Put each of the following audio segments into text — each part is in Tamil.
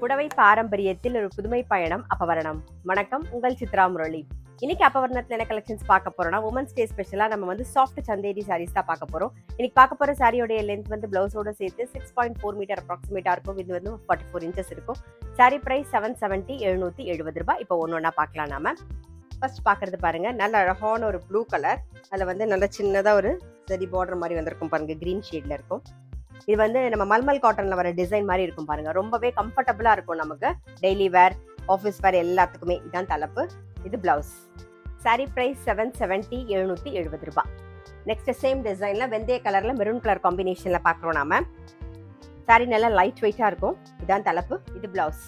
புடவை பாரம்பரியத்தில் ஒரு புதுமை பயணம் அப்பவரணம். வணக்கம், உங்கள் சித்ரா முரளி. இன்னைக்கு அப்பவரணத்துல என்ன கலெக்ஷன்ஸ் பார்க்க போறோம்னா, உமன்ஸ் டே ஸ்பெஷலா நம்ம வந்து சாஃப்ட் சந்தேரி சாரீஸ் தான் பார்க்க போறோம். இன்னைக்கு பார்க்க போற சாரியோட லென்த் வந்து பிளவுஸோட சேர்த்து 6.4 மீட்டர் அப்ராக்சிமேட்டா இருக்கும். இது வந்து 44 இன்ச்சஸ் இருக்கும். சாரி பிரைஸ் 770 770 ரூபாய். இப்போ ஒன்னொன்னா பார்க்கலாம். நாம ஃபர்ஸ்ட் பாக்குறது பாருங்க, நல்ல அழகான ஒரு ப்ளூ கலர். அதுல வந்து நல்ல சின்னதா ஒரு சரி பார்டர் மாதிரி வந்திருக்கும் பாருங்க, கிரீன் ஷேட்ல இருக்கும். இது வந்து நம்ம மல்மல் காட்டன்ல வர டிசைன் மாதிரி இருக்கும் பாருங்க. ரொம்பவே கம்ஃபர்டபுளா இருக்கும் நமக்கு. டெய்லி வேர், ஆஃபீஸ் வேர் எல்லாத்துக்குமே. இதான் தலைப்பு, இது பிளவுஸ். சாரி பிரைஸ் 770 770 ரூபாய். நெக்ஸ்ட் சேம் டிசைன்ல வெந்தய கலர்ல மெரூன் கலர் காம்பினேஷன்ல பாக்குறோம் நாம. சாரி நல்லா லைட் வெயிட்டா இருக்கும். இதான் தலைப்பு, இது பிளவுஸ்.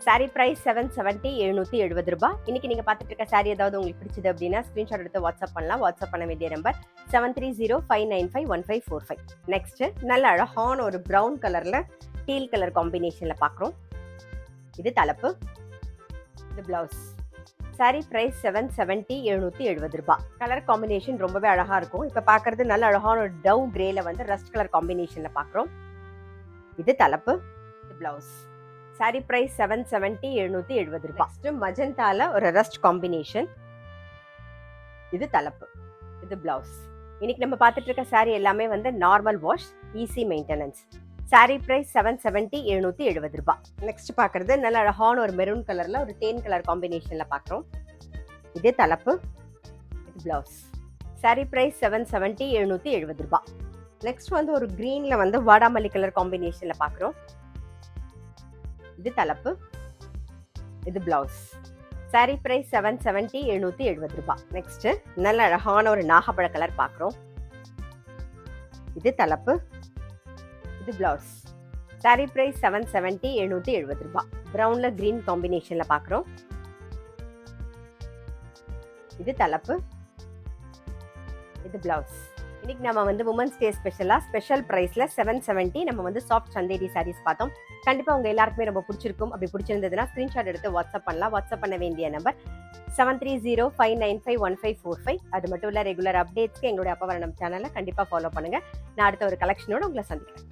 சாரி பிரைஸ் 770 770 ரூபாய். இன்னைக்கு நீங்க பார்த்துட்டு இருக்க சாரி ஏதாவது உங்களுக்கு பிடிச்சது அப்படின்னா ஸ்கிரீன்ஷாட் எடுத்து வாட்ஸ்அப் பண்ணலாம். வாட்ஸ்அப் பண்ண வேண்டிய நம்பர் 7305951545. நெக்ஸ்ட் நல்ல அழகான ஒரு பிரவுன் கலர்ல டீல் கலர் காம்பினேஷன்ல பாக்குறோம். இது தலைப்பு, இது பிளவுஸ். சாரி பிரைஸ் 770 770 ரூபாய். கலர் காம்பினேஷன் ரொம்பவே அழகா இருக்கும். இப்ப பாக்குறது நல்ல அழகான ஒரு டவ் கிரேல வந்து ரஸ்ட் கலர் காம்பினேஷன்ல பாக்குறோம். இது தலைப்பு, இது பிளவுஸ். சாரி பிரைஸ் 770 770 ரூபாய். நெக்ஸ்ட் மஜந்தால ஒரு ரஸ்ட் காம்பினேஷன். இது தலைப்பு, இது பிளவுஸ். இன்னைக்கு நம்ம பார்த்துட்டு இருக்க சாரி எல்லாமே வந்து normal wash, easy maintenance. Sari price 770 770 ரூபாய். நெக்ஸ்ட் பாக்குறது நல்ல அழகான ஒரு மெரூன் கலர்ல ஒரு டேன் கலர் காம்பினேஷன்ல பாக்குறோம். இது தலைப்பு, இது பிளவுஸ். சாரி பிரைஸ் 770 770 ரூபாய். நெக்ஸ்ட் வந்து ஒரு கிரீன்ல வந்து வாடாமல்லி கலர் காம்பினேஷன்ல பாக்குறோம். இது தலைப்பு, இது பிளவுஸ். சாரி பிரைஸ் 770 770 ரூபாய். நெக்ஸ்ட் நல்ல அழகான ஒரு நாகப்பழ கலர் பாக்குறோம். இது தலைப்பு, இது பிளவுஸ். சாரி பிரைஸ் 770 770 ரூபாய். பிரவுன்ல கிரீன் காம்பினேஷன்ல பாக்குறோம். இது தலைப்பு, இது பிளவுஸ். இன்னைக்கு நம்ம வந்து உமன்ஸ் டே ஸ்பெஷல் பிரைஸ்ல 770 நம்ம வந்து சாஃப்ட் சந்தேரி சாரீஸ் பார்த்தோம். கண்டிப்பா உங்க எல்லாருக்குமே ரொம்ப பிடிச்சிருக்கும். அப்படி பிடிச்சிருந்ததுன்னா ஸ்கிரீன்ஷாட் எடுத்து வாட்ஸ்அப் பண்ணலாம். வாட்ஸ்அப் பண்ண வேண்டிய நம்பர் 7305951545. அது மட்டும் இல்ல, ரெகுலர் அப்டேட்ஸ்க்கு எங்களுடைய அப்பவரணம் சேனலை கண்டிப்பா ஃபாலோ பண்ணுங்க. நான் அடுத்த ஒரு கலெக்ஷனோட உங்களை சந்திக்கிறேன்.